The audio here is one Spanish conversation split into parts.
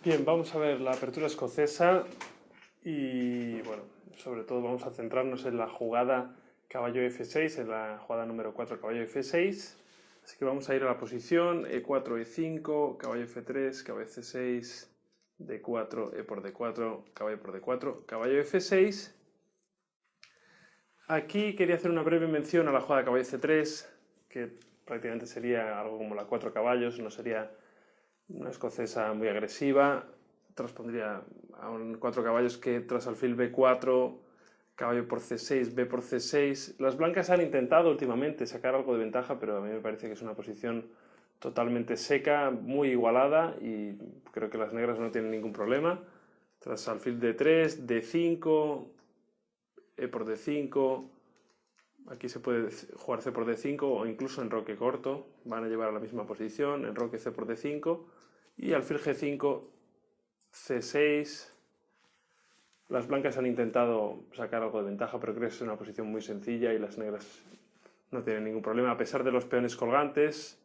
Bien, vamos a ver la apertura escocesa y, bueno, sobre todo vamos a centrarnos en la jugada caballo F6, en la jugada número 4, caballo F6. Así que vamos a ir a la posición E4, E5, caballo F3, caballo C6, D4, E por D4, caballo por D4, caballo F6. Aquí quería hacer una breve mención a la jugada caballo C3, que prácticamente sería algo como la 4 caballos, no sería una escocesa muy agresiva. Transpondría a un 4 caballos que tras alfil B4, caballo por C6, B por C6. Las blancas han intentado últimamente sacar algo de ventaja, pero a mí me parece que es una posición totalmente seca, muy igualada, y creo que las negras no tienen ningún problema. Tras alfil D3, D5, E por D5, aquí se puede jugar C por D5 o incluso enroque corto, van a llevar a la misma posición, enroque C por D5 y alfil G5, C6. Las blancas han intentado sacar algo de ventaja, pero creo que es una posición muy sencilla y las negras no tienen ningún problema, a pesar de los peones colgantes.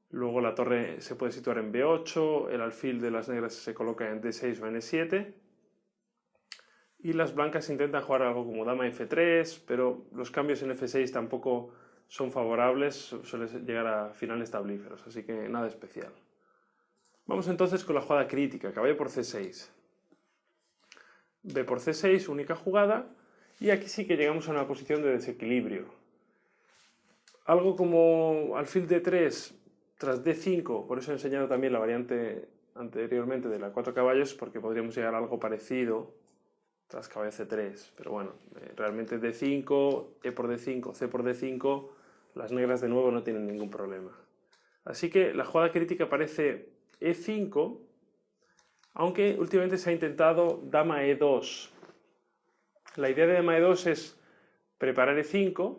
Luego la torre se puede situar en B8, el alfil de las negras se coloca en D6 o N7. Y las blancas intentan jugar algo como dama F3, pero los cambios en F6 tampoco son favorables, suele llegar a finales tablíferos, así que nada especial. Vamos entonces con la jugada crítica, caballo por C6. B por C6, única jugada, y aquí sí que llegamos a una posición de desequilibrio. Algo como alfil D3 tras D5, por eso he enseñado también la variante anteriormente de la 4 caballos, porque podríamos llegar a algo parecido tras caballo C3, pero bueno, realmente D5, E por D5, C por D5, las negras de nuevo no tienen ningún problema. Así que la jugada crítica parece E5, aunque últimamente se ha intentado dama E2. La idea de dama E2 es preparar E5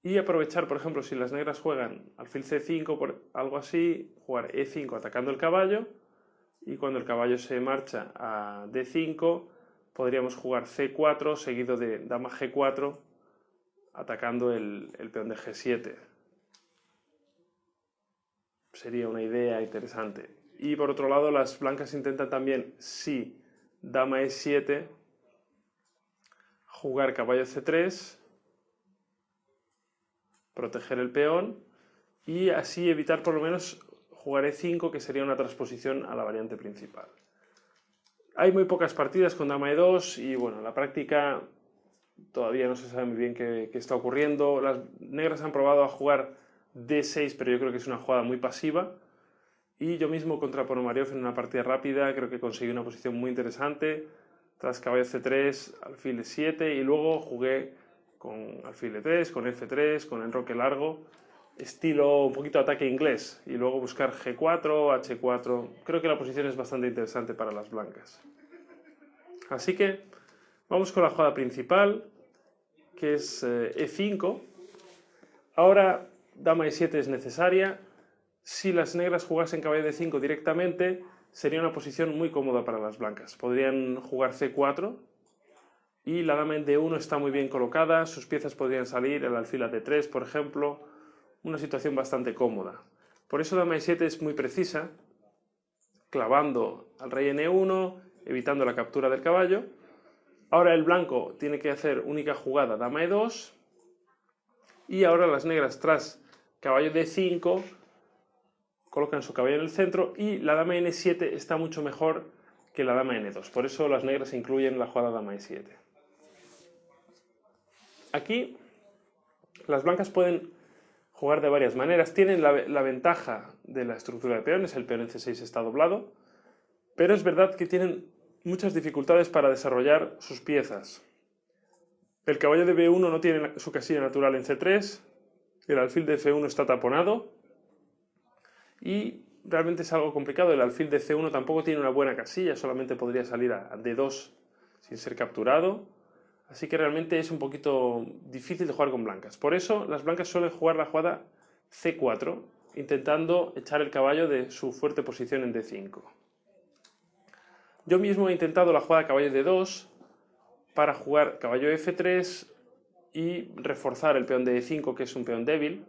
y aprovechar, por ejemplo, si las negras juegan alfil C5, por algo así, jugar E5 atacando el caballo, y cuando el caballo se marcha a D5, podríamos jugar C4 seguido de dama G4 atacando el peón de G7. Sería una idea interesante. Y por otro lado, las blancas intentan también, si dama E7, jugar caballo C3, proteger el peón y así evitar por lo menos jugar E5, que sería una transposición a la variante principal. Hay muy pocas partidas con dama E2 y bueno, en la práctica todavía no se sabe muy bien qué está ocurriendo. Las negras han probado a jugar D6, pero yo creo que es una jugada muy pasiva. Y yo mismo contra Ponomariov en una partida rápida creo que conseguí una posición muy interesante. Tras caballo C3, alfil E7 y luego jugué con alfil E3, con F3, con enroque largo, estilo un poquito ataque inglés, y luego buscar G4, H4. Creo que la posición es bastante interesante para las blancas. Así que vamos con la jugada principal, que es E5. Ahora dama E7 es necesaria. Si las negras jugasen caballo D5 directamente, sería una posición muy cómoda para las blancas. Podrían jugar C4 y la dama en D1 está muy bien colocada, sus piezas podrían salir, el alfil a D3, por ejemplo, una situación bastante cómoda. Por eso dama E7 es muy precisa, clavando al rey en E1, evitando la captura del caballo. Ahora el blanco tiene que hacer única jugada dama E2 y ahora las negras tras caballo D5 colocan su caballo en el centro y la dama N7 está mucho mejor que la dama N2. Por eso las negras incluyen la jugada dama E7. Aquí las blancas pueden jugar de varias maneras. Tienen la ventaja de la estructura de peones, el peón en C6 está doblado, pero es verdad que tienen muchas dificultades para desarrollar sus piezas. El caballo de B1 no tiene su casilla natural en C3, el alfil de F1 está taponado y realmente es algo complicado. El alfil de C1 tampoco tiene una buena casilla, solamente podría salir a D2 sin ser capturado. Así que realmente es un poquito difícil de jugar con blancas. Por eso las blancas suelen jugar la jugada C4, intentando echar el caballo de su fuerte posición en D5. Yo mismo he intentado la jugada caballo D2 para jugar caballo F3 y reforzar el peón de E5, que es un peón débil,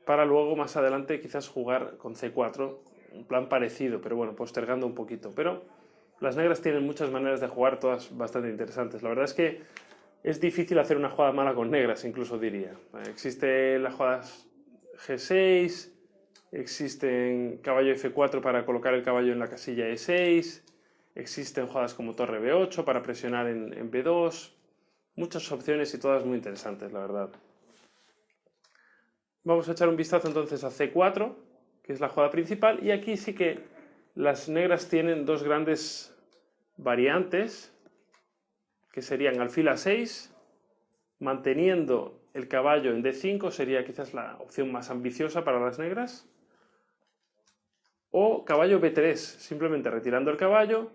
para luego más adelante quizás jugar con C4 un plan parecido, pero bueno, postergando un poquito. Pero las negras tienen muchas maneras de jugar, todas bastante interesantes. La verdad es que es difícil hacer una jugada mala con negras, incluso diría. Existe las jugadas G6, existen caballo F4 para colocar el caballo en la casilla E6, existen jugadas como torre B8 para presionar en B2, muchas opciones y todas muy interesantes, la verdad. Vamos a echar un vistazo entonces a C4, que es la jugada principal, y aquí sí que las negras tienen dos grandes variantes, que serían alfil A6, manteniendo el caballo en D5, sería quizás la opción más ambiciosa para las negras, o caballo B3, simplemente retirando el caballo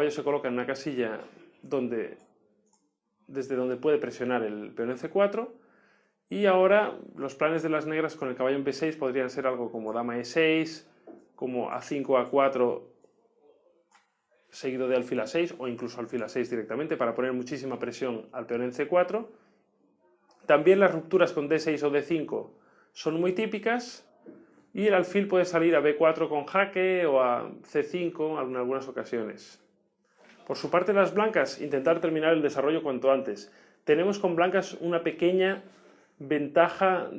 se coloca en una casilla desde donde puede presionar el peón en C4, y ahora los planes de las negras con el caballo en B6 podrían ser algo como dama E6, como A5, A4, seguido de alfil A6 o incluso alfil A6 directamente para poner muchísima presión al peón en C4. También las rupturas con D6 o D5 son muy típicas y el alfil puede salir a B4 con jaque o a C5 en algunas ocasiones. Por su parte las blancas, intentar terminar el desarrollo cuanto antes. Tenemos con blancas una pequeña ventaja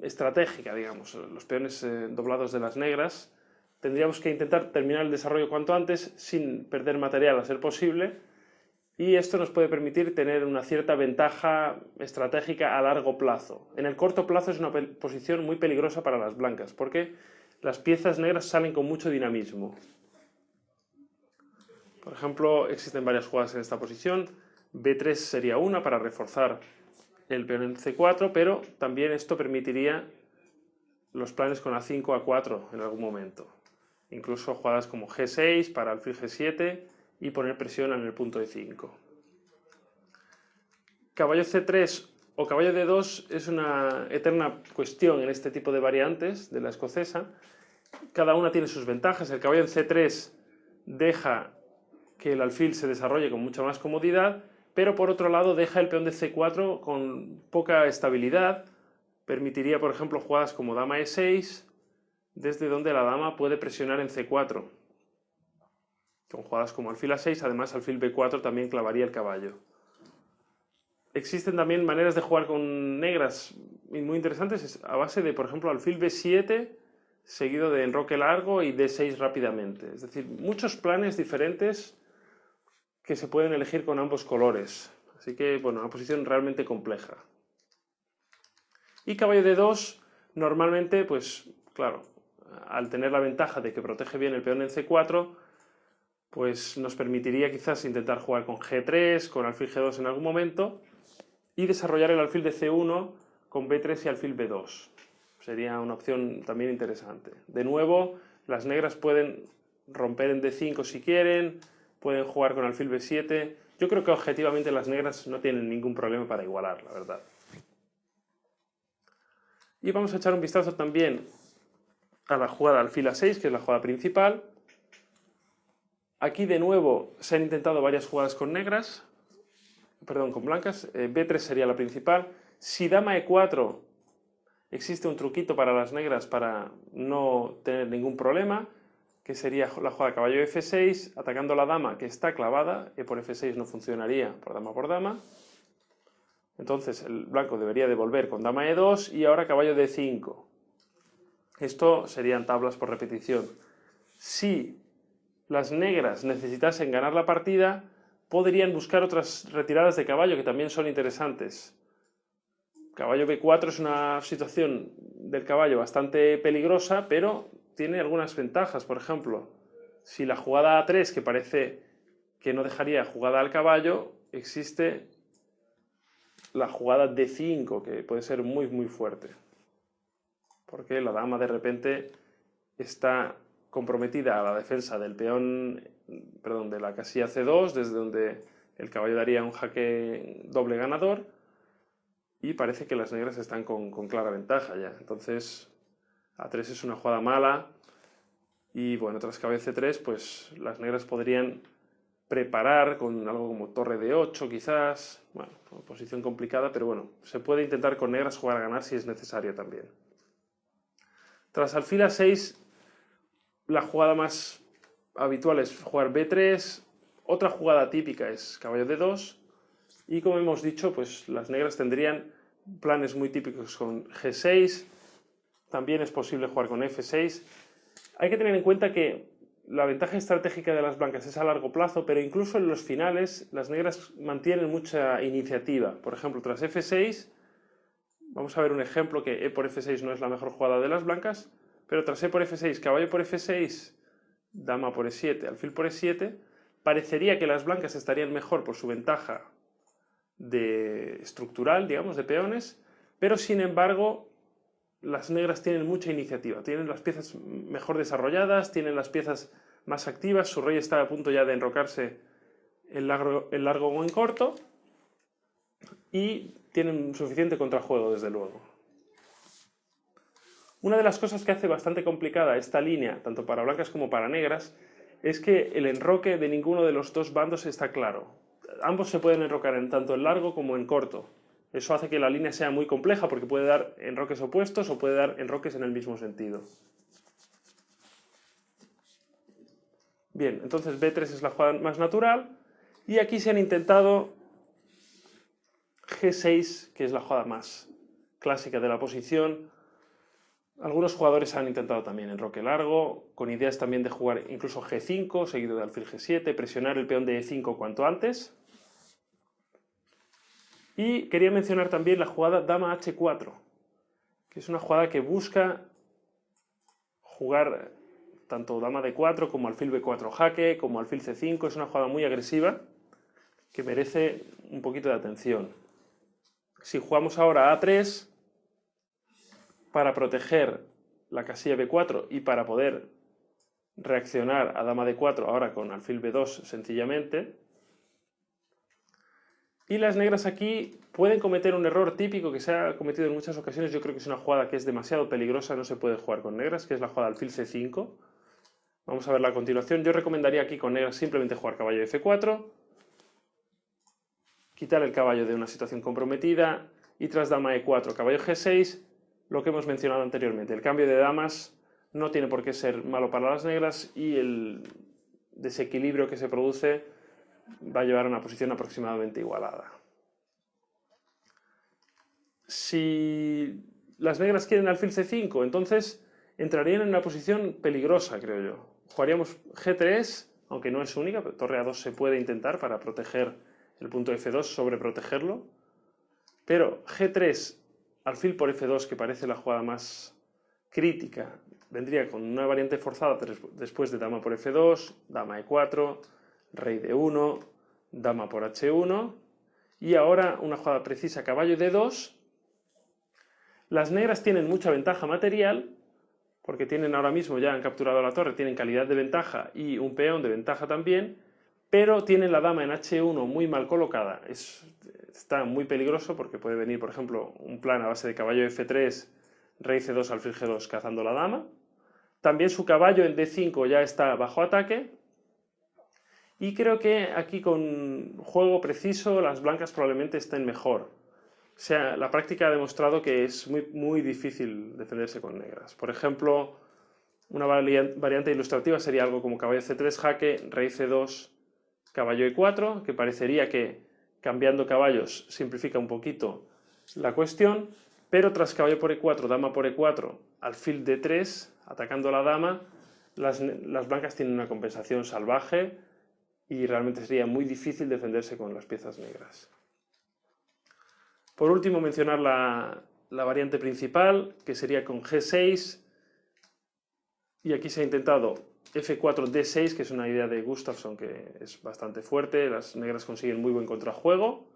estratégica, digamos. Los peones doblados de las negras tendríamos que intentar terminar el desarrollo cuanto antes sin perder material a ser posible, y esto nos puede permitir tener una cierta ventaja estratégica a largo plazo. En el corto plazo es una posición muy peligrosa para las blancas porque las piezas negras salen con mucho dinamismo. Por ejemplo, existen varias jugadas en esta posición. B3 sería una para reforzar el peón en C4, pero también esto permitiría los planes con A5, A4 en algún momento. Incluso jugadas como G6 para alfil G7 y poner presión en el punto E5. Caballo C3 o caballo D2 es una eterna cuestión en este tipo de variantes de la escocesa. Cada una tiene sus ventajas. El caballo en C3 deja que el alfil se desarrolle con mucha más comodidad, pero por otro lado deja el peón de C4 con poca estabilidad. Permitiría, por ejemplo, jugadas como dama E6, desde donde la dama puede presionar en C4. Con jugadas como alfil A6, además alfil B4 también clavaría el caballo. Existen también maneras de jugar con negras muy interesantes a base de, por ejemplo, alfil B7 seguido de enroque largo y D6 rápidamente. Es decir, muchos planes diferentes que se pueden elegir con ambos colores. Así que, bueno, una posición realmente compleja. Y caballo D2, normalmente, pues, claro, al tener la ventaja de que protege bien el peón en C4, pues nos permitiría quizás intentar jugar con G3, con alfil G2 en algún momento, y desarrollar el alfil de C1 con B3 y alfil B2. Sería una opción también interesante. De nuevo, las negras pueden romper en D5 si quieren, pueden jugar con alfil B7. Yo creo que objetivamente las negras no tienen ningún problema para igualar, la verdad. Y vamos a echar un vistazo también a la jugada alfil A6, que es la jugada principal. Aquí de nuevo se han intentado varias jugadas con negras, perdón, con blancas. B3 sería la principal. Si dama E4, existe un truquito para las negras para no tener ningún problema, que sería la jugada caballo F6, atacando la dama que está clavada. E por F6 no funcionaría por dama. Entonces el blanco debería devolver con dama E2 y ahora caballo D5. Esto serían tablas por repetición. Si las negras necesitasen ganar la partida, podrían buscar otras retiradas de caballo que también son interesantes. Caballo B4 es una situación del caballo bastante peligrosa, pero tiene algunas ventajas. Por ejemplo, si la jugada A3, que parece que no dejaría jugada al caballo, existe la jugada D5, que puede ser muy muy fuerte, porque la dama de repente está comprometida a la defensa del peón, perdón, de la casilla C2, desde donde el caballo daría un jaque doble ganador, y parece que las negras están con clara ventaja ya. Entonces A3 es una jugada mala, y bueno, tras caballo C3 pues las negras podrían preparar con algo como torre D8 quizás. Bueno, posición complicada, pero bueno, se puede intentar con negras jugar a ganar si es necesario también. Tras alfil A6 La jugada más habitual es jugar B3, otra jugada típica es caballo D2, y como hemos dicho, pues las negras tendrían planes muy típicos con G6, también es posible jugar con F6. Hay que tener en cuenta que la ventaja estratégica de las blancas es a largo plazo, pero incluso en los finales las negras mantienen mucha iniciativa. Por ejemplo, tras F6, vamos a ver un ejemplo que E por F6 no es la mejor jugada de las blancas, pero tras E por F6, caballo por F6, dama por E7, alfil por E7, parecería que las blancas estarían mejor por su ventaja estructural, digamos, de peones, pero sin embargo las negras tienen mucha iniciativa, tienen las piezas mejor desarrolladas, tienen las piezas más activas, su rey está a punto ya de enrocarse en largo o en corto y tienen suficiente contrajuego, desde luego. Una de las cosas que hace bastante complicada esta línea, tanto para blancas como para negras, es que el enroque de ninguno de los dos bandos está claro. Ambos se pueden enrocar tanto en largo como en corto. Eso hace que la línea sea muy compleja porque puede dar enroques opuestos o puede dar enroques en el mismo sentido. Bien, entonces B3 es la jugada más natural y aquí se han intentado G6, que es la jugada más clásica de la posición. Algunos jugadores han intentado también enroque largo, con ideas también de jugar incluso G5, seguido de alfil G7, presionar el peón de E5 cuanto antes. Y quería mencionar también la jugada dama H4, que es una jugada que busca jugar tanto dama D4 como alfil B4 jaque, como alfil C5. Es una jugada muy agresiva que merece un poquito de atención. Si jugamos ahora A3, para proteger la casilla B4 y para poder reaccionar a dama D4 ahora con alfil B2 sencillamente. Y las negras aquí pueden cometer un error típico que se ha cometido en muchas ocasiones. Yo creo que es una jugada que es demasiado peligrosa, no se puede jugar con negras, que es la jugada alfil C5. Vamos a verla a continuación. Yo recomendaría aquí con negras simplemente jugar caballo F4, quitar el caballo de una situación comprometida y tras dama E4, caballo G6, lo que hemos mencionado anteriormente. El cambio de damas no tiene por qué ser malo para las negras y el desequilibrio que se produce va a llevar a una posición aproximadamente igualada. Si las negras quieren alfil C5, entonces entrarían en una posición peligrosa, creo yo. Jugaríamos G3, aunque no es única, pero torre A2 se puede intentar para proteger el punto F2, sobreprotegerlo. Pero G3, alfil por F2, que parece la jugada más crítica, vendría con una variante forzada después de dama por F2, dama E4, rey D1, dama por H1 y ahora una jugada precisa caballo D2. Las negras tienen mucha ventaja material porque tienen ahora mismo, ya han capturado la torre, tienen calidad de ventaja y un peón de ventaja también, pero tienen la dama en H1 muy mal colocada. Está muy peligroso porque puede venir, por ejemplo, un plan a base de caballo F3, rey C2, alfil G2 cazando la dama. También su caballo en D5 ya está bajo ataque. Y creo que aquí con juego preciso las blancas probablemente estén mejor. O sea, la práctica ha demostrado que es muy difícil defenderse con negras. Por ejemplo, una variante ilustrativa sería algo como caballo C3 jaque, rey C2, caballo E4, que parecería que cambiando caballos simplifica un poquito la cuestión, pero tras caballo por E4, dama por E4, alfil D3, atacando a la dama, las blancas tienen una compensación salvaje y realmente sería muy difícil defenderse con las piezas negras. Por último, mencionar la variante principal, que sería con G6, y aquí se ha intentado F4, D6, que es una idea de Gustafsson que es bastante fuerte, las negras consiguen muy buen contrajuego,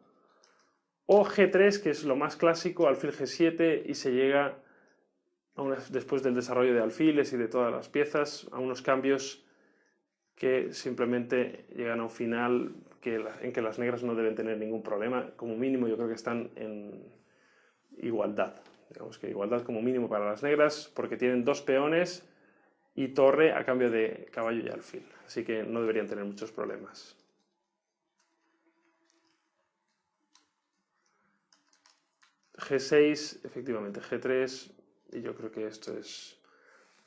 o G3, que es lo más clásico, alfil G7, y se llega, después del desarrollo de alfiles y de todas las piezas, a unos cambios que simplemente llegan a un final en que las negras no deben tener ningún problema. Como mínimo yo creo que están en igualdad. Digamos que igualdad como mínimo para las negras porque tienen dos peones y torre a cambio de caballo y alfil. Así que no deberían tener muchos problemas. G6, efectivamente, G3, y yo creo que esto es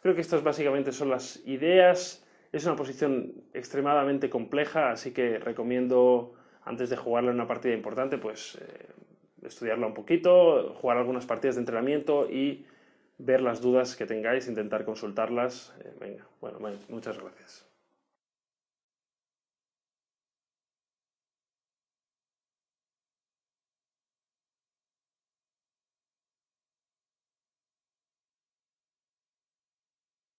Creo que estas básicamente son las ideas. Es una posición extremadamente compleja, así que recomiendo, antes de jugarla en una partida importante, pues estudiarla un poquito, jugar algunas partidas de entrenamiento y ver las dudas que tengáis, intentar consultarlas. Venga, bueno, muchas gracias.